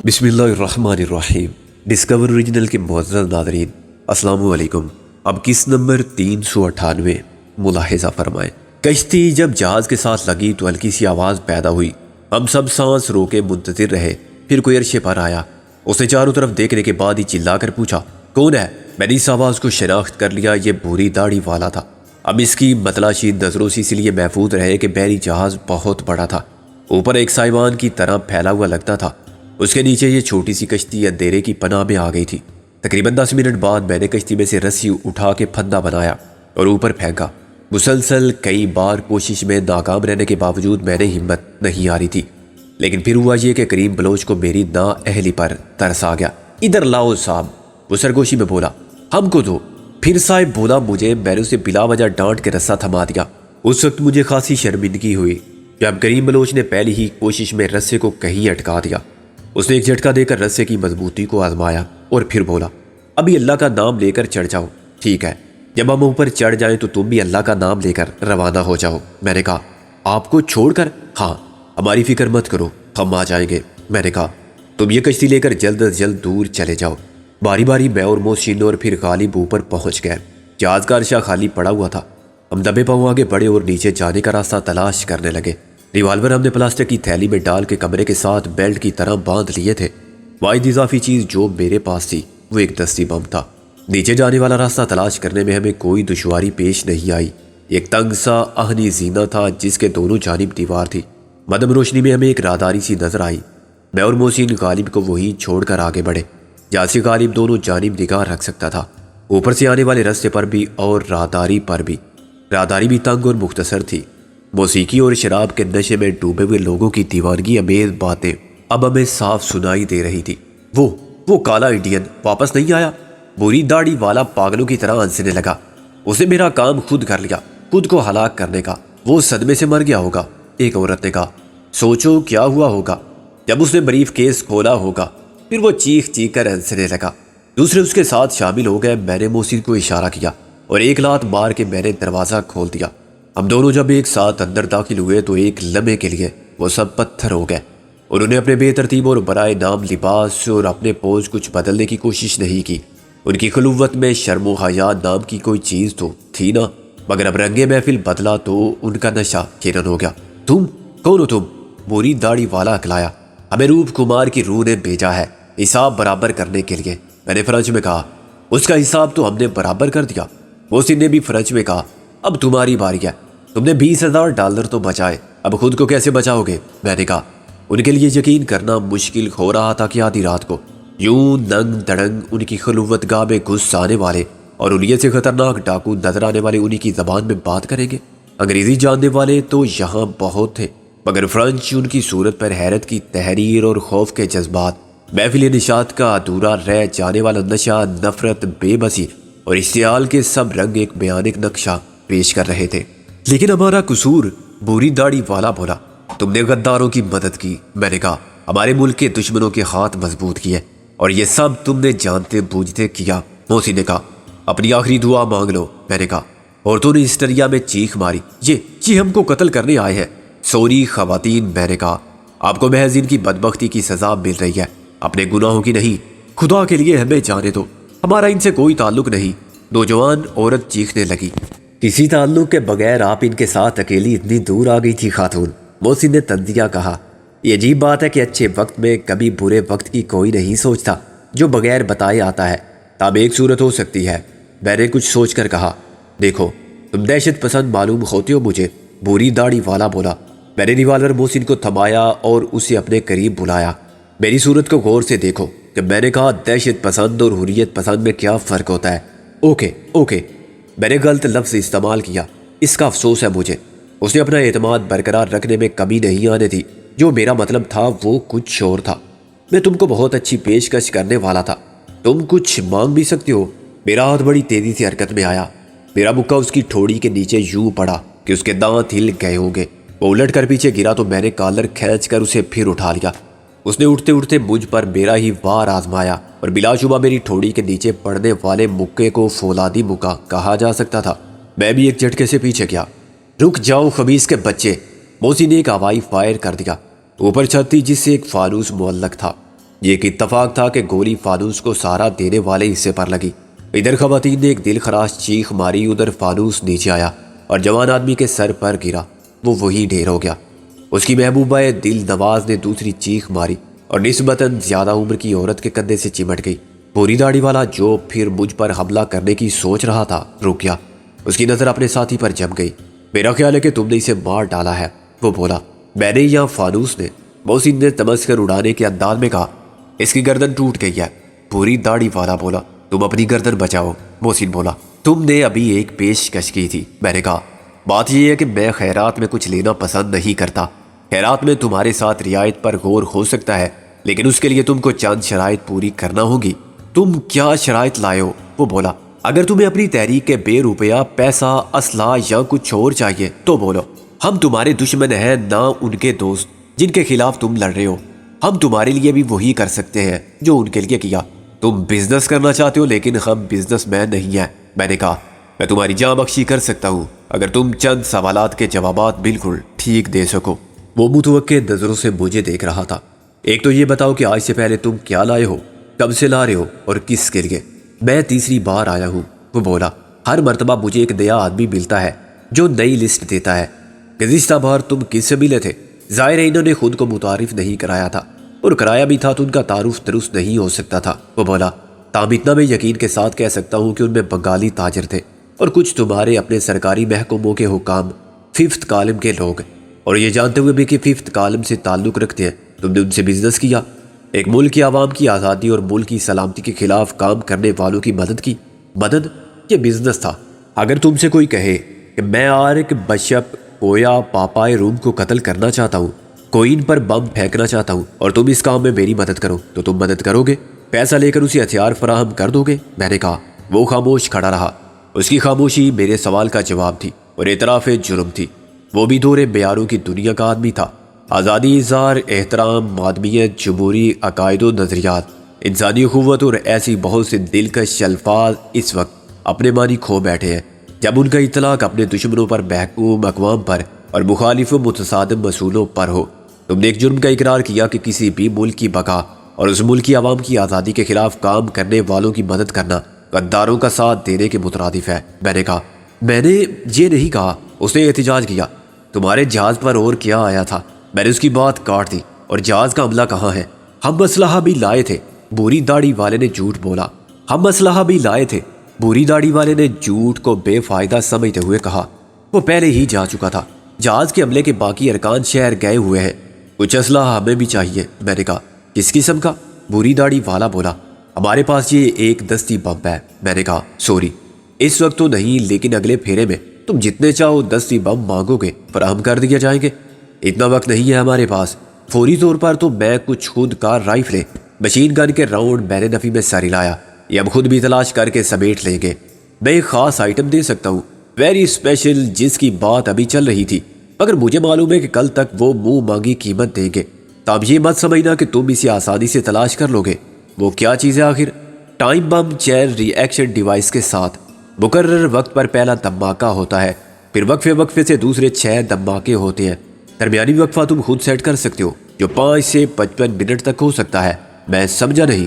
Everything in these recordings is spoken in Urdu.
بسم اللہ الرحمن الرحیم۔ ڈسکور اوریجنل کے معزز ناظرین، السلام علیکم۔ اب کس نمبر 398 ملاحظہ فرمائیں۔ کشتی جب جہاز کے ساتھ لگی تو ہلکی سی آواز پیدا ہوئی۔ ہم سب سانس روکے منتظر رہے۔ پھر کوئی عرشے پر آیا۔ اس نے چاروں طرف دیکھنے کے بعد ہی چلا کر پوچھا، کون ہے؟ میں نے اس آواز کو شناخت کر لیا، یہ بھوری داڑھی والا تھا۔ اب اس کی متلاشی نظروں سے اس لیے محفوظ رہے کہ بحری جہاز بہت بڑا تھا، اوپر ایک سائبان کی طرح پھیلا ہوا لگتا تھا، اس کے نیچے یہ چھوٹی سی کشتی اندھیرے کی پناہ میں آ گئی تھی۔ تقریباً 10 منٹ بعد میں نے کشتی میں سے رسی اٹھا کے پھندا بنایا اور اوپر پھینکا۔ مسلسل کئی بار کوشش میں ناکام رہنے کے باوجود میں نے ہمت نہیں آ رہی تھی، لیکن پھر ہوا یہ کہ کریم بلوچ کو میری نااہلی پر ترس آ گیا۔ ادھر لاؤ صاحب، وہ سرگوشی میں بولا، ہم کو دو۔ پھر صاحب بولا مجھے، میں نے اسے بلا وجہ ڈانٹ کے رسا تھما دیا۔ اس وقت مجھے خاصی شرمندگی ہوئی جب کریم بلوچ نے پہلی ہی کوشش میں رسے کو کہیں اٹکا دیا۔ اس نے ایک جھٹکا دے کر رسے کی مضبوطی کو آزمایا اور پھر بولا، ابھی اللہ کا نام لے کر چڑھ جاؤ، ٹھیک ہے؟ جب ہم اوپر چڑھ جائیں تو تم بھی اللہ کا نام لے کر روانہ ہو جاؤ۔ میں نے کہا، آپ کو چھوڑ کر؟ ہاں، ہماری فکر مت کرو، ہم آ جائیں گے۔ میں نے کہا، تم یہ کشتی لے کر جلد از جلد دور چلے جاؤ۔ باری باری میں اور محسن اور پھر غالب اوپر پہنچ گئے۔ جہاز کا عرشہ خالی پڑا ہوا تھا۔ ہم دبے پاؤں آگے بڑھے اور نیچے جانے کا راستہ تلاش کرنے لگے۔ ریوالور ہم نے پلاسٹک کی تھیلی میں ڈال کے کمرے کے ساتھ بیلٹ کی طرح باندھ لیے تھے۔ واحد اضافی چیز جو میرے پاس تھی وہ ایک دستی بم تھا۔ نیچے جانے والا راستہ تلاش کرنے میں ہمیں کوئی دشواری پیش نہیں آئی۔ ایک تنگ سا آہنی زینہ تھا جس کے دونوں جانب دیوار تھی۔ مدم روشنی میں ہمیں ایک راہداری سی نظر آئی۔ میں اور محسن غالب کو وہیں چھوڑ کر آگے بڑھے جہاں سے غالب دونوں جانب نگاہ رکھ سکتا تھا، اوپر سے آنے والے راستے پر بھی اور راہداری پر بھی۔ راہداری بھی تنگ اور مختصر تھی۔ موسیقی اور شراب کے نشے میں ڈوبے ہوئے لوگوں کی دیوانگی امیز باتیں اب ہمیں صاف سنائی دے رہی تھی۔ وہ کالا انڈین واپس نہیں آیا؟ بری داڑھی والا پاگلوں کی طرح ہنسنے لگا۔ اس نے میرا کام خود کر لیا، خود کو ہلاک کرنے کا۔ وہ صدمے سے مر گیا ہوگا، ایک عورت نے کہا۔ سوچو کیا ہوا ہوگا جب اس نے بریف کیس کھولا ہوگا۔ پھر وہ چیخ کر ہنسنے لگا۔ دوسرے اس کے ساتھ شامل ہو گئے۔ میں نے محسن کو اشارہ کیا اور ایک لات مار کے میں نے دروازہ کھول دیا۔ ہم دونوں جب ایک ساتھ اندر داخل ہوئے تو ایک لمحے کے لیے وہ سب پتھر ہو گئے۔ انہوں نے اپنے بے ترتیب اور برائے نام لباس اور اپنے پوز کچھ بدلنے کی کوشش نہیں کی۔ ان کی خلوت میں شرم و حیا نام کی کوئی چیز تو تھی نا، مگر اب رنگ محفل بدلا تو ان کا نشہ کرن ہو گیا۔ تم کون ہو؟ تم؟ بری داڑھی والا اکلایا۔ ہمیں روپ کمار کی روح نے بھیجا ہے حساب برابر کرنے کے لیے، میں نے فرانچ میں کہا۔ اس کا حساب تو ہم نے برابر کر دیا، محسن نے بھی فرانچ میں کہا۔ اب تمہاری باری ہے، تم نے $20,000 تو بچائے، اب خود کو کیسے بچاؤ گے؟ میں نے کہا۔ ان کے لیے یقین کرنا مشکل ہو رہا تھا کہ آدھی رات کو یوں ننگ دڑنگ ان کی خلوت گاہ میں گھس آنے والے اور انہیں سے خطرناک ڈاکو نظر آنے والے انہی کی زبان میں بات کریں گے۔ انگریزی جاننے والے تو یہاں بہت تھے، مگر فرانچ ان کی صورت پر حیرت کی تحریر اور خوف کے جذبات، محفل نشاط کا ادھورا رہ جانے والا نشہ، نفرت، بے بسی اور اشتعال کے سب رنگ ایک بیانک نقشہ پیش کر رہے تھے۔ لیکن ہمارا قصور؟ بری داڑھی والا بولا۔ تم نے غداروں کی مدد کی، میں نے کہا۔ ہمارے ملک کے دشمنوں کے ہاتھ مضبوط کیے اور یہ سب تم نے جانتے بوجھتے کیا، محسن نے کہا۔ اپنی آخری دعا مانگ لو، میں نے کہا۔ عورتوں نے ہسٹریا میں چیخ ماری، یہ ہم کو قتل کرنے آئے ہیں۔ سوری خواتین، میں نے کہا، آپ کو محض ان کی بدبختی کی سزا مل رہی ہے، اپنے گناہوں کی نہیں۔ خدا کے لیے ہمیں جانے دو، ہمارا ان سے کوئی تعلق نہیں۔ نوجوان عورت چیخنے لگی۔ کسی تعلق کے بغیر آپ ان کے ساتھ اکیلی اتنی دور آ گئی تھی خاتون، محسن نے تنزیہ کہا۔ یہ عجیب بات ہے کہ اچھے وقت میں کبھی برے وقت کی کوئی نہیں سوچتا، جو بغیر بتائے آتا ہے۔ تب ایک صورت ہو سکتی ہے، میں نے کچھ سوچ کر کہا۔ دیکھو، تم دہشت پسند معلوم ہوتے ہو مجھے، بری داڑھی والا بولا۔ میں نے ریوالور محسن کو تھمایا اور اسے اپنے قریب بلایا۔ میری صورت کو غور سے دیکھو کہ میں نے کہا دہشت پسند اور حریت پسند میں کیا فرق ہوتا ہے۔ اوکے، میں نے غلط لفظ استعمال کیا، اس کا افسوس ہے مجھے۔ اس نے اپنا اعتماد برقرار رکھنے میں کمی نہیں آنے دی۔ جو میرا مطلب تھا وہ کچھ اور تھا۔ میں تم کو بہت اچھی پیشکش کرنے والا تھا، تم کچھ مانگ بھی سکتے ہو۔ میرا ہاتھ بڑی تیزی سے حرکت میں آیا۔ میرا مکہ اس کی ٹھوڑی کے نیچے یوں پڑا کہ اس کے دانت ہل گئے ہوں گے۔ وہ الٹ کر پیچھے گرا تو میں نے کالر کھینچ کر اسے پھر اٹھا لیا۔ اس نے اٹھتے اٹھتے مجھ پر میرا ہی وار آزمایا اور بلا شبہ میری ٹھوڑی کے نیچے پڑنے والے مکے کو فولادی مکہ کہا جا سکتا تھا۔ میں بھی ایک جھٹکے سے پیچھے گیا۔ رک جاؤ خبیث کے بچے، محسن نے ایک ہوائی فائر کر دیا۔ اوپر چھت تھی جس سے ایک فانوس معلق تھا۔ یہ ایک اتفاق تھا کہ گولی فانوس کو سہارا دینے والے حصے پر لگی۔ ادھر خواتین نے ایک دل خراش چیخ ماری، ادھر فانوس نیچے آیا اور جوان آدمی کے سر پر گرا، وہ وہی ڈھیر ہو گیا۔ اس کی محبوبہ دل نواز نے دوسری چیخ ماری اور نسبتاً زیادہ عمر کی عورت کے کندھے سے چمٹ گئی۔ بھوری داڑھی والا جو پھر مجھ پر حملہ کرنے کی سوچ رہا تھا رک گیا، اس کی نظر اپنے ساتھی پر جم گئی۔ میرا خیال ہے کہ تم نے اسے مار ڈالا ہے، وہ بولا۔ میں نے یا فانوس نے؟ محسن نے تمسکر اڑانے کے انداز میں کہا۔ اس کی گردن ٹوٹ گئی ہے، بھوری داڑھی والا بولا۔ تم اپنی گردن بچاؤ، محسن بولا۔ تم نے ابھی ایک پیشکش کی تھی، میں نے کہا۔ بات یہ ہے کہ میں خیرات میں کچھ لینا پسند نہیں کرتا۔ خیرات میں تمہارے ساتھ رعایت پر غور ہو سکتا ہے، لیکن اس کے لیے تم کو چند شرائط پوری کرنا ہوگی۔ تم کیا شرائط لائے ہو؟ وہ بولا۔ اگر تمہیں اپنی تحریک کے بے روپیہ، پیسہ، اسلحہ یا کچھ اور چاہیے تو بولو۔ ہم تمہارے دشمن ہیں، نہ ان کے دوست جن کے خلاف تم لڑ رہے ہو۔ ہم تمہارے لیے بھی وہی کر سکتے ہیں جو ان کے لیے کیا۔ تم بزنس کرنا چاہتے ہو لیکن ہم بزنس مین نہیں ہیں، میں نے کہا۔ میں تمہاری جاں بخشی کر سکتا ہوں اگر تم چند سوالات کے جوابات بالکل ٹھیک دے سکو۔ وہ متوقع نظروں سے مجھے دیکھ رہا تھا۔ ایک تو یہ بتاؤ کہ آج سے پہلے تم کیا لائے ہو، کب سے لا رہے ہو اور کس کے لیے؟ میں تیسری بار آیا ہوں، وہ بولا۔ ہر مرتبہ مجھے ایک نیا آدمی ملتا ہے جو نئی لسٹ دیتا ہے۔ گزشتہ بار تم کس سے ملے تھے؟ ظاہر ہے انہوں نے خود کو متعارف نہیں کرایا تھا، اور کرایا بھی تھا تو ان کا تعارف درست نہیں ہو سکتا تھا، وہ بولا۔ تاہم اتنا میں یقین کے ساتھ کہہ سکتا ہوں کہ ان میں بنگالی تاجر تھے اور کچھ تمہارے اپنے سرکاری محکموں کے حکام، 5th کالم کے لوگ، اور یہ جانتے ہوئے بھی کہ 5th کالم سے تعلق رکھتے ہیں تم نے ان سے بزنس کیا، ایک ملک کی عوام کی آزادی اور ملک کی سلامتی کے خلاف کام کرنے والوں کی مدد کی۔ مدد؟ یہ بزنس تھا۔ اگر تم سے کوئی کہے کہ میں آرک بشپ کویا پاپائے روم کو قتل کرنا چاہتا ہوں، کوئن پر بم پھینکنا چاہتا ہوں، اور تم اس کام میں میری مدد کرو تو تم مدد کرو گے؟ پیسہ لے کر اسے ہتھیار فراہم کر دو گے؟ میں نے کہا۔ وہ خاموش کھڑا رہا۔ اس کی خاموشی میرے سوال کا جواب تھی اور اعتراف جرم تھی۔ وہ بھی دور بیاروں کی دنیا کا آدمی تھا۔ آزادی، اظہار، احترام، مادمیت، جمہوری عقائد و نظریات، انسانی اخوت اور ایسی بہت سے دلکش الفاظ اس وقت اپنے معنی کھو بیٹھے ہیں جب ان کا اطلاق اپنے دشمنوں پر، محکوم اقوام پر اور مخالف و متصادم اصولوں پر ہو۔ تم نے ایک جرم کا اقرار کیا کہ کسی بھی ملک کی بقا اور اس ملک کی عوام کی آزادی کے خلاف کام کرنے والوں کی مدد کرنا غداروں کا ساتھ دینے کے مترادف ہے، میں نے کہا۔ میں نے یہ نہیں کہا، اس نے احتجاج کیا۔ تمہارے جہاز پر اور کیا آیا تھا؟ میں نے اس کی بات کاٹ دی۔ اور جہاز کا عملہ کہاں ہے؟ ہم اسلحہ بھی لائے تھے، بھوری داڑھی والے نے جھوٹ بولا۔ ہم اسلحہ بھی لائے تھے، بھوری داڑھی والے نے جھوٹ کو بے فائدہ سمجھتے ہوئے کہا۔ وہ پہلے ہی جا چکا تھا۔ جہاز کے عملے کے باقی ارکان شہر گئے ہوئے ہیں۔ کچھ اسلحہ ہمیں بھی چاہیے، میں نے کہا۔ کس قسم کا؟ بھوری داڑھی والا بولا۔ ہمارے پاس یہ ایک دستی بم ہے، میں نے کہا۔ سوری، اس وقت تو نہیں، لیکن اگلے پھیرے میں تم جتنے چاہو دستی بم مانگو گے فراہم کر دیے جائیں گے۔ اتنا وقت نہیں ہے ہمارے پاس۔ فوری طور پر تو میں کچھ خود کار رائفلیں، مشین گن کے راؤنڈ میں نے نفی میں ساری لایا، یہ ہم خود بھی تلاش کر کے سمیٹ لیں گے۔ میں ایک خاص آئٹم دے سکتا ہوں، ویری اسپیشل، جس کی بات ابھی چل رہی تھی، مگر مجھے معلوم ہے کہ کل تک وہ منہ مانگی قیمت دیں گے۔ تب یہ مت سمجھنا کہ تم اسے آسانی سے تلاش کر لو گے۔ وہ کیا چیز ہے آخر؟ ٹائم بم چین ری ایکشن ڈیوائس کے ساتھ مقرر وقت پر پہلا دھماکہ ہوتا ہے، پھر وقفے وقفے سے دوسرے 6 دھماکے ہوتے ہیں۔ درمیانی وقفہ تم خود سیٹ کر سکتے ہو، جو 5 سے 55 منٹ تک ہو سکتا ہے۔ میں سمجھا نہیں۔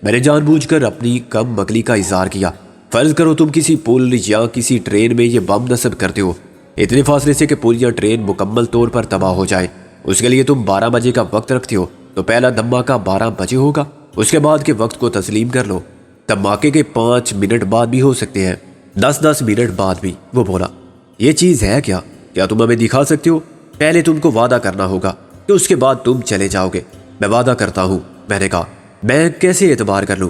میں نے جان بوجھ کر اپنی کم عقلی کا اظہار کیا۔ فرض کرو تم کسی پل یا کسی ٹرین میں یہ بم نصب کرتے ہو، اتنے فاصلے سے کہ پل یا ٹرین مکمل طور پر تباہ ہو جائے۔ اس کے لیے تم 12 بجے کا وقت رکھتے ہو، تو پہلا دھماکہ 12 بجے ہوگا۔ اس کے بعد کے وقت کو تسلیم کر لو، دھماکے کے 5 منٹ بعد بھی ہو سکتے ہیں، 10 منٹ بعد بھی، وہ بولا۔ یہ چیز ہے کیا تم ہمیں دکھا سکتے ہو؟ پہلے تم کو وعدہ کرنا ہوگا کہ اس کے بعد تم چلے جاؤ گے۔ میں وعدہ کرتا ہوں، میں نے کہا۔ میں کیسے اعتبار کر لوں؟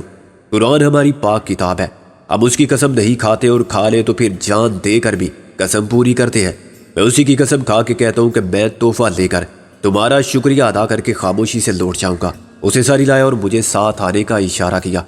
قرآن ہماری پاک کتاب ہے، ہم اس کی قسم نہیں کھاتے، اور کھا لے تو پھر جان دے کر بھی قسم پوری کرتے ہیں۔ میں اسی کی قسم کھا کے کہتا ہوں کہ میں تحفہ لے کر تمہارا شکریہ ادا کر کے خاموشی سے لوٹ جاؤں گا۔ اسے ساری لایا اور مجھے ساتھ آنے کا اشارہ کیا۔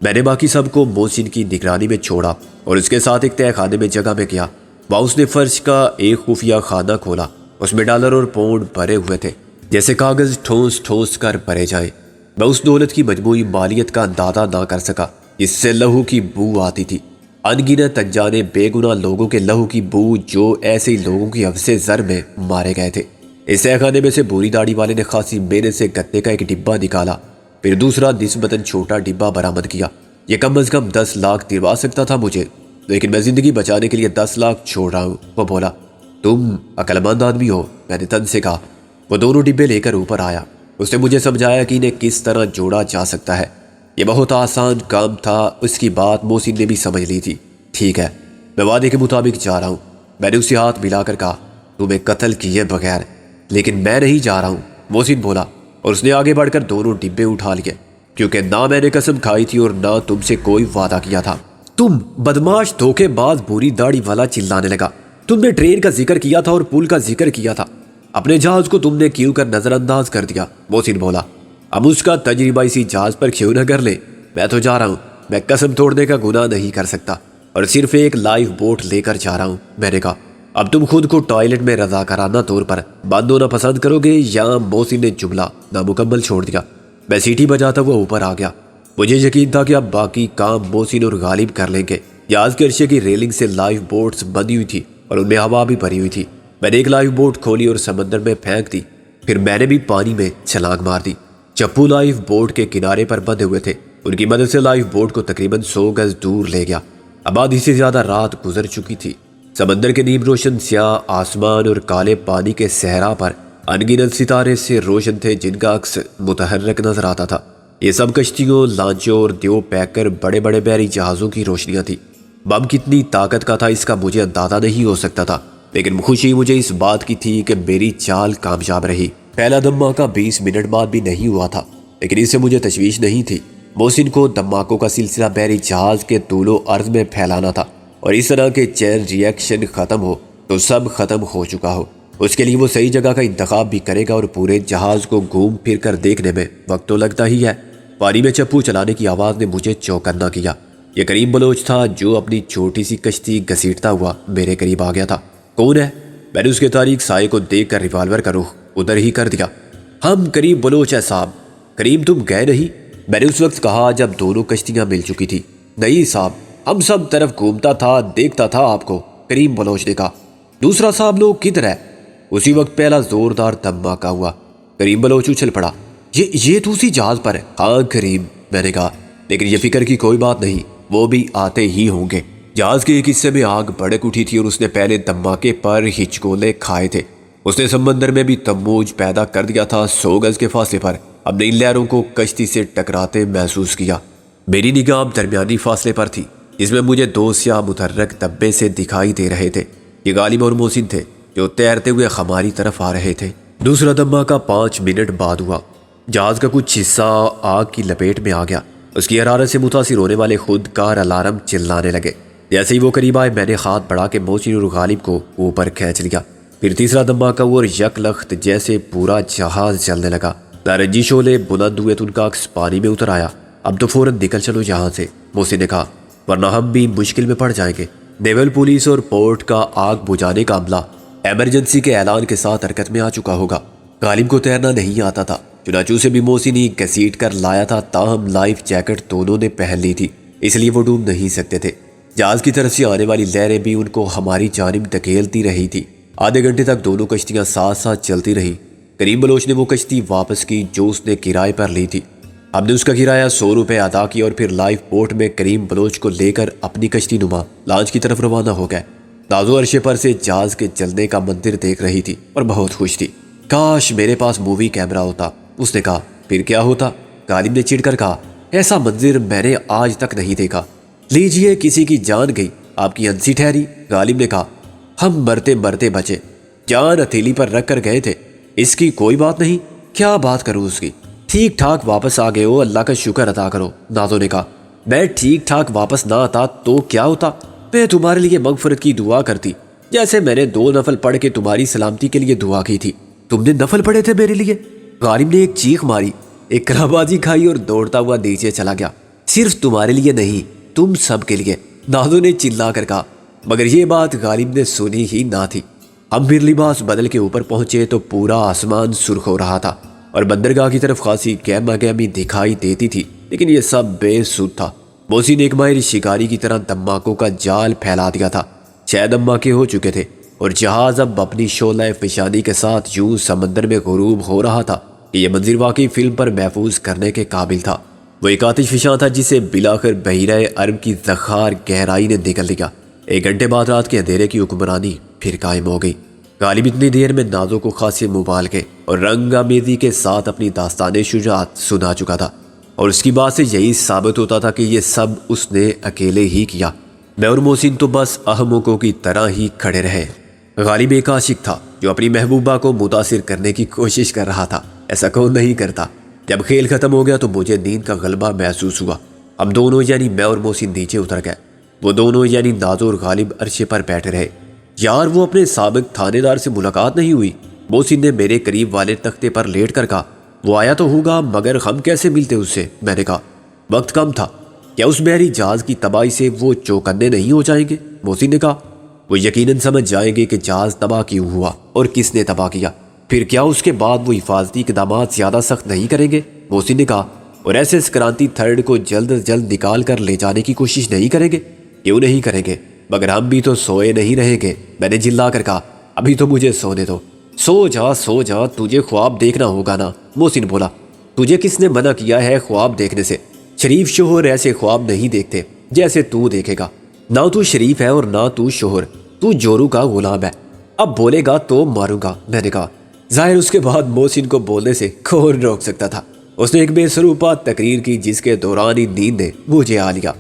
میں نے باقی سب کو محسن کی نگرانی میں چھوڑا اور اس کے ساتھ ایک تہہ خانے میں جگہ میں گیا۔ وہاں اس نے فرش کا ایک خفیہ خانہ کھولا۔ اس میں ڈالر اور پاؤنڈ بھرے ہوئے تھے، جیسے کاغذ ٹھوس ٹھوس کر بھرے جائیں۔ میں اس دولت کی مجموعی مالیت کا اندازہ نہ کر سکا، جس سے لہو کی بو آتی تھی، انگنت انجانے بے گناہ لوگوں کے لہو کی بو، جو ایسے ہی لوگوں کی حفظ زر میں مارے گئے تھے۔ اس تہہ خانے میں سے بھوری داڑھی والے نے خاصی محنت سے گتے کا ایک ڈبہ نکالا، پھر دوسرا نسبتاً چھوٹا ڈبہ برآمد کیا۔ یہ کم از کم 10 لاکھ دلوا سکتا تھا مجھے، لیکن میں زندگی بچانے کے لیے 10 لاکھ چھوڑ رہا ہوں۔ وہ بولا، تم عقل مند آدمی ہو، میں نے تن سے کہا۔ وہ دونوں ڈبے لے کر اوپر آیا۔ اس نے مجھے سمجھایا کہ انہیں کس طرح جوڑا جا سکتا ہے۔ یہ بہت آسان کام تھا۔ اس کی بات محسن نے بھی سمجھ لی تھی۔ ٹھیک ہے، میں وعدے کے مطابق جا رہا ہوں، میں نے اسے ہاتھ ملا کر کہا، تمہیں قتل کیے بغیر، لیکن میں نہیں جا رہا ہوں، محسن بولا، اور اس نے آگے بڑھ کر دونوں ڈبے اٹھا لیے، کیونکہ نہ میں نے قسم کھائی تھی اور نہ تم سے کوئی وعدہ کیا تھا۔ تم بدماش، دھوکے باز، بری داڑھی والا چلانے لگا۔ تم نے ٹرین کا ذکر کیا تھا اور پل کا ذکر کیا تھا، اپنے جہاز کو تم نے کیوں کر نظر انداز کر دیا؟ محسن بولا، ہم اس کا تجربہ اسی جہاز پر کیوں نہ کر لیں؟ میں تو جا رہا ہوں، میں قسم توڑنے کا گناہ نہیں کر سکتا، اور صرف ایک لائف بوٹ لے کر جا رہا ہوں۔ میں نے کہا، اب تم خود کو ٹوائلٹ میں رضاکارانہ طور پر بند ہونا پسند کرو گے یا؟ محسن نے جملہ نامکمل چھوڑ دیا۔ میں سیٹی بجاتا ہوا اوپر آ گیا۔ مجھے یقین تھا کہ اب باقی کام محسن اور غالب کر لیں گے۔ جہاز کے عرصے کی ریلنگ سے لائف بوٹس بندی ہوئی تھی اور ان میں ہوا بھی بھری ہوئی تھی۔ میں نے ایک لائف بوٹ کھولی اور سمندر میں پھینک دی، پھر میں نے بھی پانی میں چھلانگ مار دی۔ چپو لائف بوٹ کے کنارے پر بندھے ہوئے تھے، ان کی مدد سے لائف بوٹ کو تقریباً 100 گز دور لے گیا۔ اب آدھی سے زیادہ رات گزر چکی تھی۔ سمندر کے نیم روشن سیاہ آسمان اور کالے پانی کے صحرا پر ان گنت ستارے سے روشن تھے، جن کا عکس متحرک نظر آتا تھا۔ یہ سب کشتیوں، لانچوں اور دیو پیکر بڑے بڑے بحری جہازوں کی روشنیاں تھیں۔ بم کتنی طاقت کا تھا اس کا مجھے اندازہ نہیں ہو سکتا تھا، لیکن خوشی مجھے اس بات کی تھی کہ میری چال کامیاب رہی۔ پہلا دھماکہ 20 منٹ بعد بھی نہیں ہوا تھا، لیکن اس سے مجھے تشویش نہیں تھی۔ محسن کو دھماکوں کا سلسلہ بحری جہاز کے طول و عرض میں پھیلانا تھا، اور اس طرح کے چین ریئیکشن ختم ہو تو سب ختم ہو چکا ہو۔ اس کے لیے وہ صحیح جگہ کا انتخاب بھی کرے گا، اور پورے جہاز کو گھوم پھر کر دیکھنے میں وقت تو لگتا ہی ہے۔ پانی میں چپو چلانے کی آواز نے مجھے چوکنا کیا۔ یہ کریم بلوچ تھا جو اپنی چھوٹی سی کشتی گھسیٹتا ہوا میرے قریب آ گیا تھا۔ کون ہے؟ میں نے اس کے تاریک سائے کو دیکھ کر ریوالور کا رخ ادھر ہی کر دیا۔ ہم کریم بلوچ ہے صاحب۔ کریم تم گئے نہیں؟ میں نے اس وقت کہا جب دونوں کشتیاں مل چکی تھی۔ نہیں صاحب، ہم سب طرف گھومتا تھا، دیکھتا تھا آپ کو، کریم بلوچ نے کہا۔ دوسرا صاحب لوگ کدھر ہے؟ اسی وقت پہلا زوردار دھماکہ ہوا۔ کریم بلوچ اچھل پڑا۔ یہ تو اسی جہاز پر ہے؟ ہاں کریم، میں نے کہا، لیکن یہ فکر کی کوئی بات نہیں، وہ بھی آتے ہی ہوں گے۔ جہاز کے ایک حصے میں آگ بھڑک اٹھی تھی اور اس نے پہلے دھماکے پر ہچکولے کھائے تھے۔ اس نے سمندر میں بھی تموج پیدا کر دیا تھا۔ 100 گز کے فاصلے پر ہم نے ان لہروں کو کشتی سے ٹکراتے محسوس کیا۔ میری نگاہ درمیانی فاصلے پر تھی، جس میں مجھے 2 سیاہ متحرک دبے سے دکھائی دے رہے تھے۔ یہ غالب اور محسن تھے جو تیرتے ہوئے ہماری طرف آ رہے تھے۔ دوسرا دھماکہ 5 منٹ بعد ہوا۔ جہاز کا کچھ حصہ آگ کی لپیٹ میں آ گیا۔ اس کی حرارت سے متاثر ہونے والے خود کار الارم چلانے لگے۔ جیسے ہی وہ قریب آئے، میں نے ہاتھ بڑھا کے محسن اور غالب کو اوپر کھینچ لیا۔ پھر تیسرا دھماکہ ہوا اور یک لخت جیسے پورا جہاز جلنے لگا۔ نارنجی شعلے بلند ہوئے تو ان کا عکس پانی میں اتر آیا۔ اب تو فوراً نکل چلو یہاں سے، محسن نے کہا، ورنہ ہم بھی مشکل میں پڑ جائیں گے۔ نیول پولیس اور پورٹ کا آگ بجھانے کا عملہ ایمرجنسی کے اعلان کے ساتھ حرکت میں آ چکا ہوگا۔ غالب کو تیرنا نہیں آتا تھا، چنانچہ اسے بھی محسن ہی گھسیٹ کر لایا تھا، تاہم لائف جیکٹ دونوں نے پہن لی تھی، اس لیے وہ ڈوب نہیں سکتے تھے۔ جہاز کی طرف سے آنے والی لہریں بھی ان کو ہماری جانب دھکیلتی رہی تھی۔ آدھے گھنٹے تک دونوں کشتیاں ساتھ ساتھ چلتی رہی۔ کریم بلوچ نے وہ کشتی واپس کی جو اس نے کرائے پر لی تھی۔ ہم نے اس کا کرایہ 100 روپے ادا کیا اور پھر لائف بوٹ میں کریم بلوچ کو لے کر اپنی کشتی نما لانچ کی طرف روانہ ہو گئے۔ نازو عرشے پر سے جہاز کے جلنے کا منظر دیکھ رہی تھی اور بہت خوش تھی۔ کاش میرے پاس مووی کیمرہ ہوتا، اس نے کہا۔ پھر کیا ہوتا؟ غالب نے چڑھ کر کہا، ایسا منظر میں نے آج تک نہیں دیکھا۔ لیجئے، کسی کی جان گئی، آپ کی ہنسی ٹھہری، غالب نے کہا۔ ہم مرتے مرتے بچے، جان ہتھیلی پر رکھ کر گئے تھے، اس کی کوئی بات نہیں، کیا بات کروں اس کی؟ ٹھیک ٹھاک واپس آ گئے ہو، اللہ کا شکر ادا کرو، نازو نے کہا۔ میں ٹھیک ٹھاک واپس نہ آتا تو کیا ہوتا؟ میں تمہارے لیے مغفرت کی دعا کرتی، جیسے میں نے 2 نفل پڑھ کے تمہاری سلامتی کے لیے دعا کی تھی۔ تم نے نفل پڑھے تھے میرے لیے؟ غالب نے ایک چیخ ماری، ایک کرابازی کھائی اور دوڑتا ہوا نیچے چلا گیا۔ صرف تمہارے لیے نہیں، تم سب کے لیے، نازو نے چلا کر کہا۔ مگر یہ بات غالب نے سنی ہی نہ تھی۔ ہم پھر لباس بدل کے اوپر پہنچے تو پورا آسمان سرخ ہو رہا تھا اور بندرگاہ کی طرف خاصی گہما گہمی دکھائی دیتی تھی، لیکن یہ سب بے سود تھا۔ محسن نے ایک ماہر شکاری کی طرح دھماکوں کا جال پھیلا دیا تھا۔ 6 دھماکے ہو چکے تھے اور جہاز اب اپنی شعلہ فشانی کے ساتھ یوں سمندر میں غروب ہو رہا تھا کہ یہ منظر واقعی فلم پر محفوظ کرنے کے قابل تھا۔ وہ ایک آتش فشاں تھا جسے بلاخر بحیرہ عرب کی زخار گہرائی نے نگل لیا۔ 1 گھنٹے بعد رات کے اندھیرے کی حکمرانی پھر قائم ہو گئی۔ غالب اتنی دیر میں نازوں کو خاصے مبالغے اور رنگ آمیزی کے ساتھ اپنی داستان شجاعت سنا چکا تھا، اور اس کی بات سے یہی ثابت ہوتا تھا کہ یہ سب اس نے اکیلے ہی کیا۔ میں اور محسن تو بس احمقوں کی طرح ہی کھڑے رہے۔ غالب ایک عاشق تھا جو اپنی محبوبہ کو متاثر کرنے کی کوشش کر رہا تھا۔ ایسا کون نہیں کرتا؟ جب کھیل ختم ہو گیا تو مجھے نیند کا غلبہ محسوس ہوا۔ ہم دونوں یعنی میں اور محسن نیچے اتر گئے۔ وہ دونوں یعنی نازو اور غالب عرشے پر بیٹھے رہے۔ یار وہ اپنے سابق تھانے دار سے ملاقات نہیں ہوئی؟ محسن نے میرے قریب والے تختے پر لیٹ کر کہا۔ وہ آیا تو ہوگا مگر ہم کیسے ملتے اس سے؟ میں نے کہا۔ وقت کم تھا۔ کیا اس بحری جہاز کی تباہی سے وہ چوکنے نہیں ہو جائیں گے؟ محسن نے کہا۔ وہ یقیناً سمجھ جائیں گے کہ جہاز تباہ کیوں ہوا اور کس نے تباہ کیا۔ پھر کیا اس کے بعد وہ حفاظتی اقدامات زیادہ سخت نہیں کریں گے؟ محسن نے کہا۔ اور ایسے سکرانتی تھرڈ کو جلد از جلد نکال کر لے جانے کی کوشش نہیں کریں گے؟ کیوں نہیں کریں گے، مگر ہم بھی تو سوئے نہیں رہیں گے۔ میں نے جلا کر کہا۔ ابھی تو مجھے سونے دو۔ سو جا، تجھے خواب دیکھنا ہوگا نا۔ محسن بولا۔ تجھے کس نے منع کیا ہے خواب دیکھنے سے؟ شریف شوہر ایسے خواب نہیں دیکھتے جیسے تو دیکھے گا۔ نہ تو شریف ہے اور نہ تو شوہر، تو جورو کا غلام ہے۔ اب بولے گا تو ماروں گا، میں نے کہا۔ ظاہر اس کے بعد محسن کو بولنے سے کون روک سکتا تھا؟ اس نے ایک بے سروپا تقریر کی جس کے دوران ہی نیند نے مجھے آ لیا۔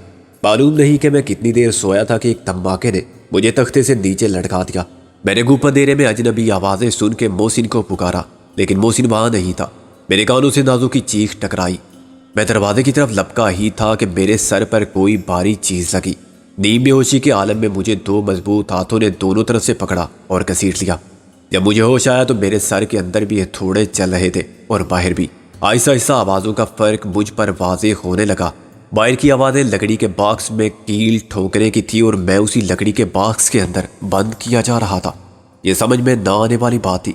معلوم نہیں کہ میں کتنی دیر سویا تھا کہ ایک تمباکے نے مجھے تختے سے نیچے لٹکا دیا۔ میں نے گپ اندھیرے میں اجنبی آوازیں سن کے محسن کو پکارا، لیکن محسن وہاں نہیں تھا۔ میرے کانوں سے نازو کی چیخ ٹکرائی۔ میں دروازے کی طرف لپکا ہی تھا کہ میرے سر پر کوئی بھاری چیز لگی۔ نیم بے ہوشی کے عالم میں مجھے 2 مضبوط ہاتھوں نے دونوں طرف سے پکڑا اور گھسیٹ لیا۔ جب مجھے ہوش آیا تو میرے سر کے اندر بھی تھوڑے چل رہے تھے اور باہر بھی۔ آہستہ آہستہ آوازوں کا فرق مجھ پر واضح ہونے لگا۔ باہر کی آوازیں لکڑی کے باکس میں کیل ٹھوکنے کی تھی اور میں اسی لکڑی کے باکس کے اندر بند کیا جا رہا تھا۔ یہ سمجھ میں نہ آنے والی بات تھی۔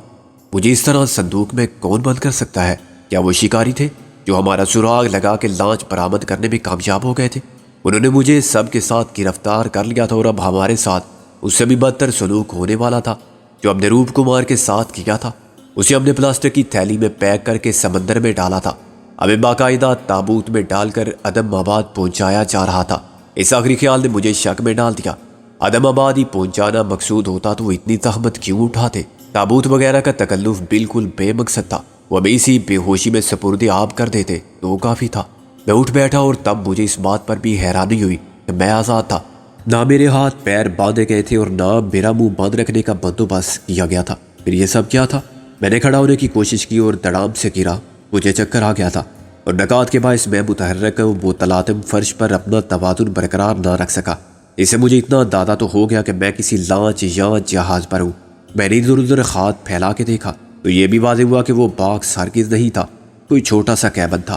مجھے اس طرح صندوق میں کون بند کر سکتا ہے؟ کیا وہ شکاری تھے جو ہمارا سراغ لگا کے لانچ برآمد کرنے میں کامیاب ہو گئے تھے؟ انہوں نے مجھے سب کے ساتھ گرفتار کر لیا تھا اور اب ہمارے ساتھ اس سے بھی بدتر سلوک ہونے والا تھا جو ہم نے روپ کمار کے ساتھ کیا تھا۔ اسے ہم نے پلاسٹک کی تھیلی میں پیک کر کے سمندر میں ڈالا تھا۔ ہمیں باقاعدہ تابوت میں ڈال کر عدم آباد پہنچایا جا رہا تھا۔ اس آخری خیال نے مجھے شک میں ڈال دیا۔ عدم آباد ہی پہنچانا مقصود ہوتا تو وہ اتنی زحمت کیوں اٹھاتے؟ تابوت وغیرہ کا تکلف بالکل بے مقصد تھا۔ وہ ہمیں اسی بے ہوشی میں سپرد آب کر دیتے تو کافی تھا۔ میں اٹھ بیٹھا اور تب مجھے اس بات پر بھی حیرانی ہوئی کہ میں آزاد تھا۔ نہ میرے ہاتھ پیر باندھے گئے تھے اور نہ میرا منہ بند رکھنے کا بندوبست کیا گیا تھا۔ پھر یہ سب کیا تھا؟ میں نے کھڑا ہونے کی کوشش کی اور دڑام سے گرا۔ مجھے چکر آ گیا تھا اور نکات کے باعث میں متحرک متلاطم فرش پر اپنا توازن برقرار نہ رکھ سکا۔ اس سے مجھے اتنا اندازہ تو ہو گیا کہ میں کسی لانچ یا جہاز پر ہوں۔ میں نے ادھر ادھر ہاتھ پھیلا کے دیکھا تو یہ بھی واضح ہوا کہ وہ باکس ہرگز نہیں تھا، کوئی چھوٹا سا کیبن تھا،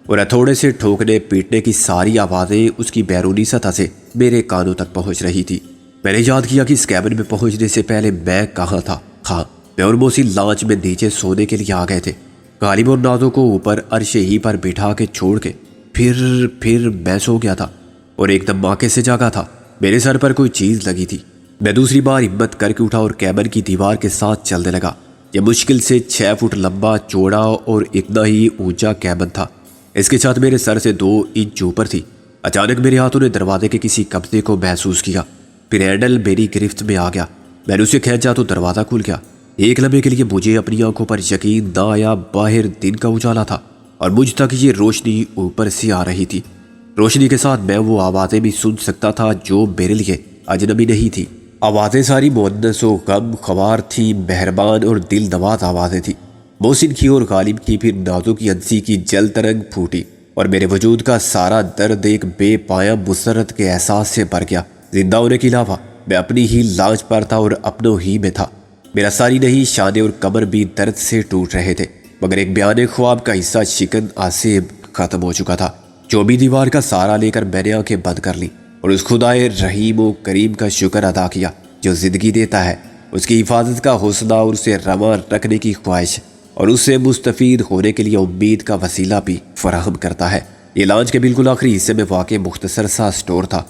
اور تھوڑے سے ٹھوکنے پیٹنے کی ساری آوازیں اس کی بیرونی سطح سے میرے کانوں تک پہنچ رہی تھی۔ میں نے یاد کیا کہ اس کیبن میں پہنچنے سے پہلے میں کہاں تھا۔ ہاں، میں اور محسن لانچ میں نیچے سونے کے لیے آ گئے تھے۔ غالب اور نازو کو اوپر عرشے ہی پر بٹھا کے چھوڑ کے پھر میں سو گیا تھا اور ایک دم دھماکے سے جاگا تھا۔ میرے سر پر کوئی چیز لگی تھی۔ میں دوسری بار ہمت کر کے اٹھا اور کیبن کی دیوار کے ساتھ چلنے لگا۔ یہ مشکل سے 6 فٹ لمبا، چوڑا اور اتنا ہی اونچا کیبن تھا۔ اس کی چھت میرے سر سے 2 انچ اوپر تھی۔ اچانک میرے ہاتھوں نے دروازے کے کسی قبضے کو محسوس کیا، پھر ہینڈل میری گرفت میں آ گیا۔ میں نے اسے کھینچا تو دروازہ کھل گیا۔ ایک لمحے کے لیے مجھے اپنی آنکھوں پر یقین نہ آیا۔ باہر دن کا اجالا تھا اور مجھ تک یہ روشنی اوپر سے آ رہی تھی۔ روشنی کے ساتھ میں وہ آوازیں بھی سن سکتا تھا جو میرے لیے اجنبی نہیں تھی۔ آوازیں ساری مؤنث و غم خوار تھی، مہربان اور دل نواز آوازیں تھیں۔ محسن کی اور غالب کی، پھر نازو کی ہنسی کی جل ترنگ پھوٹی اور میرے وجود کا سارا درد ایک بے پایا مسرت کے احساس سے بھر گیا۔ زندہ ہونے کے علاوہ میں اپنی ہی لانچ پر تھا اور اپنوں ہی میں تھا۔ میرا ساری نہیں، شانے اور کمر بھی درد سے ٹوٹ رہے تھے، مگر ایک بیان خواب کا حصہ شکن آسیب ختم ہو چکا تھا۔ چوبی دیوار کا سہارا لے کر میں نے آنکھیں بند کر لی اور اس خدائے رحیم و کریم کا شکر ادا کیا جو زندگی دیتا ہے، اس کی حفاظت کا حوصلہ اور اسے رواں رکھنے کی خواہش، اور اس سے مستفید ہونے کے لیے امید کا وسیلہ بھی فراہم کرتا ہے۔ یہ لانچ کے بالکل آخری حصے میں واقع مختصر سا سٹور تھا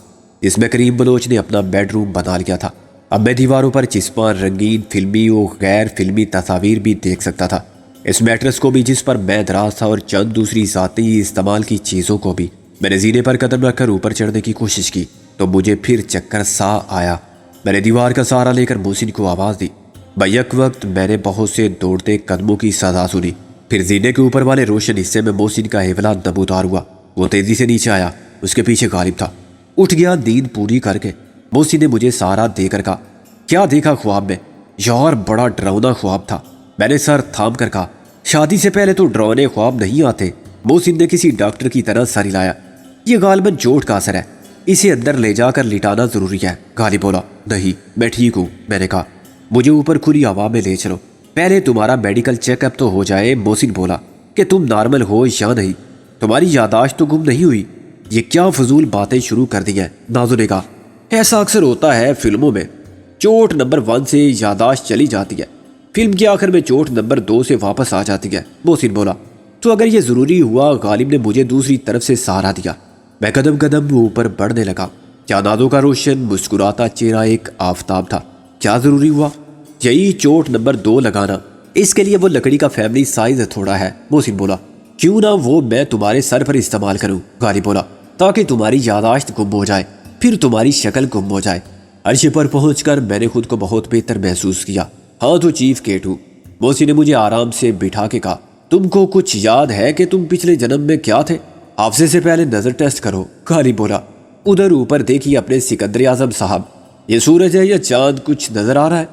جس میں کریم بلوچ نے اپنا بیڈ روم بنا لیا تھا۔ اب میں دیواروں پر چسپاں رنگین فلمی و غیر فلمی تصاویر بھی دیکھ سکتا تھا۔ اس میٹرس کو بھی جس پر میں دراز تھا اور چند دوسری ذاتی استعمال کی چیزوں کو بھی میں نے زینے پر قدم رکھ کر اوپر چڑھنے کی کوشش کی تو مجھے پھر چکر سا آیا۔ میں نے دیوار کا سہارا لے کر محسن کو آواز دی۔ بیک وقت میں نے بہت سے دوڑتے قدموں کی صدا سنی۔ پھر زینے کے اوپر والے روشن حصے میں محسن کا ہیولا نمودار ہوا۔ وہ تیزی سے نیچے آیا، اس کے پیچھے غالب تھا۔ اٹھ گیا نیند پوری کر کے۔ محسن نے مجھے سہارا دے کر کہا، کیا دیکھا خواب میں؟ یار بڑا ڈراؤنا خواب تھا۔ میں نے سر تھام کر کہا، شادی سے پہلے تو ڈراؤنے خواب نہیں آتے۔ محسن نے کسی ڈاکٹر کی طرح سر ہلایا۔ یہ غالباً چوٹ کا اثر ہے، اسے اندر لے جا کر لٹانا ضروری ہے۔ غالب بولا، نہیں میں ٹھیک ہوں۔ میں نے کہا، مجھے اوپر کھلی ہوا میں لے چلو، پہلے تمہارا میڈیکل چیک اپ تو ہو جائے۔ محسن بولا کہ تم نارمل ہو یا نہیں، تمہاری یادداشت تو گم نہیں ہوئی؟ یہ کیا فضول باتیں شروع کر دی ہیں؟ نازو نے کہا، ایسا اکثر ہوتا ہے فلموں میں، چوٹ نمبر 1 سے یادداشت چلی جاتی ہے، فلم کے آخر میں چوٹ نمبر 2 سے واپس آ جاتی ہے۔ محسن بولا، تو اگر یہ ضروری ہوا؟ غالب نے مجھے دوسری طرف سے سہارا دیا۔ میں قدم قدم اوپر بڑھنے لگا۔ کیا نازو کا روشن مسکراتا چہرہ ایک آفتاب تھا؟ کیا ضروری ہوا؟ یہی چوٹ نمبر 2 لگانا۔ اس کے لیے وہ لکڑی کا فیملی سائز تھوڑا ہے۔ محسن بولا، کیوں نہ وہ میں تمہارے سر پر استعمال کروں؟ غالب بولا، تاکہ تمہاری یادداشت گم ہو جائے، پھر تمہاری شکل گم ہو جائے۔ عرش پر پہنچ کر میں نے خود کو بہت بہتر محسوس کیا۔ ہاں تو چیف کیٹ ہوں۔ محسن نے مجھے آرام سے بٹھا کے کہا، تم کو کچھ یاد ہے کہ تم پچھلے جنم میں کیا تھے؟ حافظے سے پہلے نظر ٹیسٹ کرو۔ غالب بولا، ادھر اوپر دیکھیے اپنے سکندر اعظم صاحب، یہ سورج ہے یا چاند کچھ نظر آ رہا ہے؟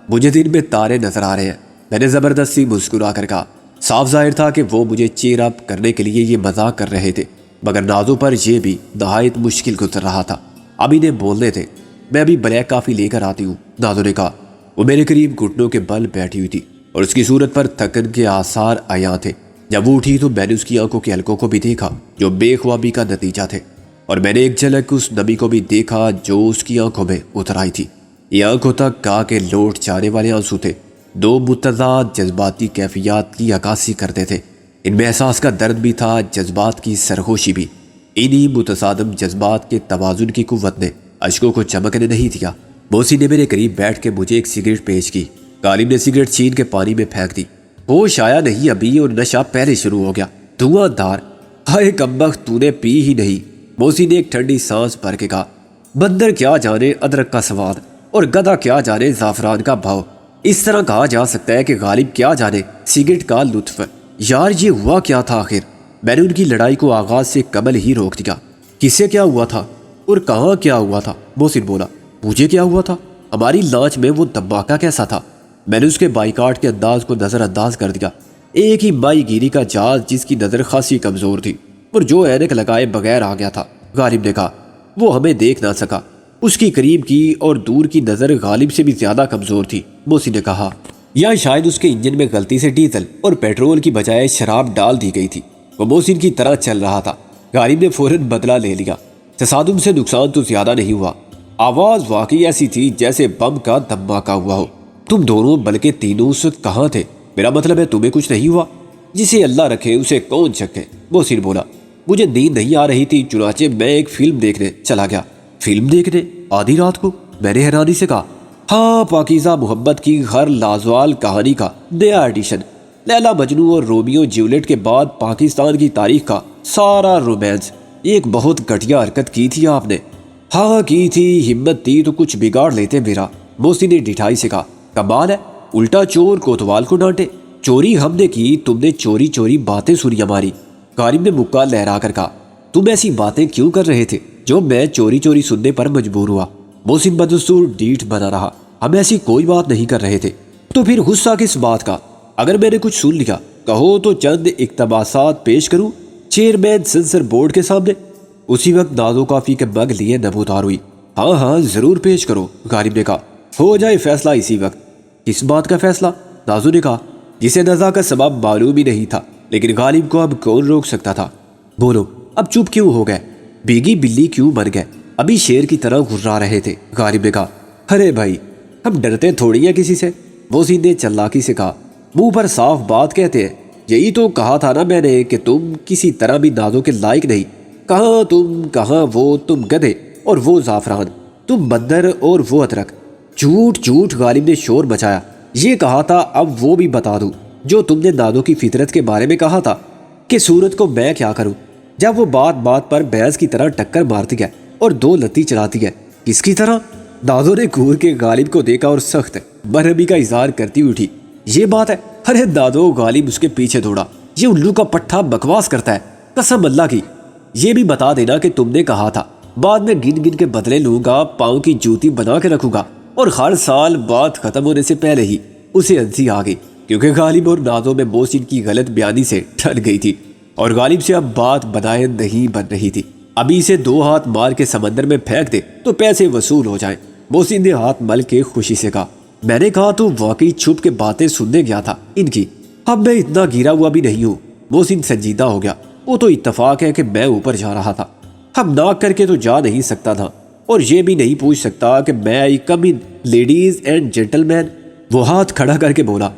مجھے دن میں تارے نظر آ رہے ہیں۔ میں نے زبردستی مسکرا کر کہا۔ صاف ظاہر تھا کہ وہ مجھے چیئر اپ کرنے کے لیے یہ مذاق کر رہے تھے، مگر نازو پر یہ بھی نہایت مشکل گزر رہا تھا۔ اب انہیں بولنے تھے، میں ابھی بلیک کافی لے کر آتی ہوں، نازو نے کہا۔ وہ میرے قریب گھٹنوں کے بل بیٹھی ہوئی تھی اور اس کی صورت پر تھکن کے آثار عیاں تھے۔ جب وہ اٹھی تو میں نے اس کی آنکھوں کے حلقوں کو بھی دیکھا جو بے خوابی کا نتیجہ تھے، اور میں نے ایک جھلک اس نمی کو بھی دیکھا جو اس کی آنکھوں میں اتر آئی تھی۔ یہ آنکھوں تک گا کے لوٹ جانے والے آنسو تھے، دو متضاد جذباتی کیفیات کی عکاسی کرتے تھے۔ ان میں احساس کا درد بھی تھا، جذبات کی سرخوشی بھی۔ انہی متصادم جذبات کے توازن کی قوت نے اشکوں کو چمکنے نہیں دیا۔ محسن نے میرے قریب بیٹھ کے مجھے ایک سگریٹ پیش کی۔ غالب نے سگریٹ چھین کے پانی میں پھینک دی۔ ہوش آیا نہیں ابھی اور نشہ پہلے شروع ہو گیا، دھواں دار۔ ہائے کمبخت، تو نے پی ہی نہیں۔ محسن نے ایک ٹھنڈی سانس بھر کے کہا، بندر کیا جانے ادرک کا سواد اور گدھا کیا جانے زعفران کا بھاؤ۔ اس طرح کہا جا سکتا ہے کہ غالب کیا جانے سگریٹ کا لطف۔ یار یہ ہوا کیا تھا آخر؟ میں نے ان کی لڑائی کو آغاز سے قبل ہی روک دیا۔ کس سے کیا ہوا تھا اور کہاں کیا ہوا تھا؟ محسن بولا، مجھے کیا ہوا تھا؟ ہماری لانچ میں وہ دھماکہ کیسا تھا؟ میں نے اس کے بائیکاٹ کے انداز کو نظر انداز کر دیا۔ ایک ہی ماہی گیری کا جہاز جس کی نظر خاصی کمزور تھی اور جو اینک لگائے بغیر آ گیا تھا۔ غالب نے کہا، وہ ہمیں دیکھ نہ سکا، اس کی قریب کی اور دور کی نظر غالب سے بھی زیادہ کمزور تھی۔ محسن نے کہا، یا شاید اس کے انجن میں غلطی سے ڈیزل اور پیٹرول کی بجائے شراب ڈال دی گئی تھی۔ وہ محسن کی طرح چل رہا تھا۔ غالب نے فوراً بدلہ لے لیا۔ تصادم سے نقصان تو زیادہ نہیں ہوا، آواز واقعی ایسی تھی جیسے بم کا دھماکہ ہوا ہو۔ تم دونوں بلکہ تینوں اس وقت کہاں تھے؟ میرا مطلب ہے تمہیں کچھ نہیں ہوا؟ جسے اللہ رکھے اسے کون چکے؟ محسن بولا، مجھے نیند نہیں آ رہی تھی، چنانچہ میں ایک فلم دیکھنے چلا گیا۔ فلم دیکھنے آدھی رات کو؟ میں نے حیرانی سے کہا، ہاں، پاکیزہ محبت کی ہر لازوال کہانی کا نیا ایڈیشن، لیلا مجنو اور رومیو جیولیٹ کے بعد پاکستان کی تاریخ کا سارا رومانس۔ ایک بہت گھٹیا حرکت کی تھی آپ نے۔ ہاں کی تھی، ہمت تھی تو کچھ بگاڑ لیتے میرا۔ محسن نے ڈٹھائی سے کہا، کمال ہے، الٹا چور کوتوال کو ڈانٹے۔ چوری ہم نے کی، تم نے چوری چوری باتیں سنی ہماری۔ غالب نے مکہ لہرا کر کہا، تم ایسی باتیں کیوں کر رہے تھے جو میں چوری چوری سننے پر مجبور ہوا؟ محسن بدستور ڈیٹھ بنا رہا، ہم ایسی کوئی بات نہیں کر رہے تھے۔ تو پھر غصہ کس بات کا؟ اگر میں نے کچھ سن لیا کہو تو چند اقتباسات پیش کروں چیئرمین سینسر بورڈ کے سامنے۔ اسی وقت نازو کافی کے مگ لیے نمودار ہوئی۔ ہاں ہاں ضرور پیش کرو، غالب نے کہا، ہو جائے فیصلہ اسی وقت۔ کس بات کا فیصلہ؟ نازو نے کہا، جسے نزا کا سبب معلوم ہی نہیں تھا، لیکن غالب کو اب کون روک سکتا تھا؟ بولو، اب چپ کیوں ہو گئے؟ بیگی بلی کیوں بن گئے؟ ابھی شیر کی طرح گھرا رہے تھے۔ غالب نے کہا، ارے بھائی، ہم ڈرتے تھوڑی ہیں کسی سے۔ محسن نے چلاکی سے کہا، منہ پر صاف بات کہتے ہیں۔ یہی تو کہا تھا نا میں نے کہ تم کسی طرح بھی نازو کے لائق نہیں۔ کہاں تم، کہاں وہ، تم گدھے اور وہ زعفران، تم بندر اور وہ ادرک۔ جھوٹ جھوٹ، غالب نے شور مچایا۔ یہ کہا تھا، اب وہ بھی بتا دوں، جو تم نے دادوں کی فطرت کے بارے میں کہا تھا کہ سورت کو میں کیا کروں، جب وہ بات بات پر بھینس کی طرح ٹکر مارتی ہے اور دو لتی چلاتی ہے۔ کس کی طرح؟ دادوں نے گور کے غالب کو دیکھا اور سخت برہمی کا اظہار کرتی اٹھی۔ یہ بات ہے؟ ارے دادو، غالب اس کے پیچھے دوڑا۔ یہ الو کا پٹھا بکواس کرتا ہے، قسم اللہ کی۔ یہ بھی بتا دینا کہ تم نے کہا تھا بعد میں گن گن کے بدلے لوں گا، پاؤں کی جوتی بنا کے رکھوں گا، اور ہر سال بات ختم ہونے سے پہلے ہی اسے ہنسی آ گئی، کیونکہ غالب اور دادوں میں محسن کی غلط بیانی سے ٹل گئی تھی اور غالب سے اب بات بنائے نہیں بن رہی تھی۔ ابھی اسے 2 ہاتھ مار کے سمندر میں پھینک دے تو پیسے وصول ہو جائیں۔ محسن نے ہاتھ مل کے خوشی سے کہا، میں نے کہا تو واقعی چھپ کے باتیں سننے گیا تھا ان کی، اب میں اتنا گرا ہوا بھی نہیں ہوں۔ محسن سنجیدہ ہو گیا، وہ تو اتفاق ہے کہ میں اوپر جا رہا تھا، اب نہ کر کے تو جا نہیں سکتا تھا، اور یہ بھی نہیں پوچھ سکتا کہ میں آئی کم ان لیڈیز اینڈ جینٹل مین۔ وہ ہاتھ کھڑا کر کے بولا۔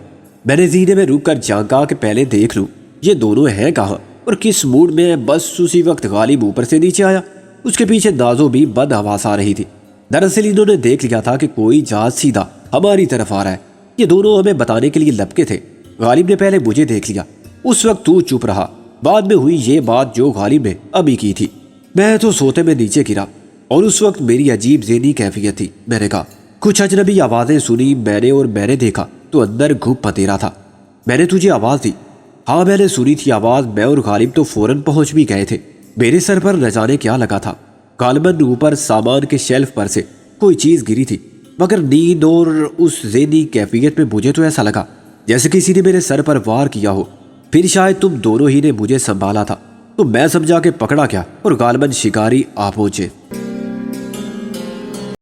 میں نے زینے میں رک کر جھانکا کہ پہلے دیکھ لوں یہ دونوں ہیں کہاں اور کس موڈ میں۔ بس اسی وقت غالب اوپر سے نیچے آیا، اس کے پیچھے نازو بھی بد حواس آ رہی تھی۔ دراصل انہوں نے دیکھ لیا تھا کہ کوئی جہاز سیدھا ہماری طرف آ رہا ہے۔ یہ دونوں ہمیں بتانے کے لیے لپکے تھے۔ غالب نے پہلے مجھے دیکھ لیا، اس وقت تو چپ رہا، بعد میں ہوئی یہ بات جو غالب نے ابھی کی تھی۔ میں تو سوتے میں نیچے گرا اور اس وقت میری عجیب ذہنی کیفیت تھی۔ میں نے کہا، کچھ اجنبی آوازیں سنی میں نے دیکھا تو اندر گھپ پتیرا تھا۔ میں نے تجھے آواز دی؟ ہاں میں نے سنی تھی آواز، میں اور غالب تو فوراً پہنچ بھی گئے تھے۔ میرے سر پر نہ جانے کیا لگا تھا، غالباً اوپر سامان کے شیلف پر سے کوئی چیز گری تھی، مگر نیند اور اس ذہنی کیفیت میں مجھے تو ایسا لگا جیسے کسی نے میرے سر پر وار کیا ہو۔ پھر شاید تم دونوں ہی نے مجھے سنبھالا تھا تو میں سمجھا کہ پکڑا کیا، اور غالباً شکاری آ پہنچے۔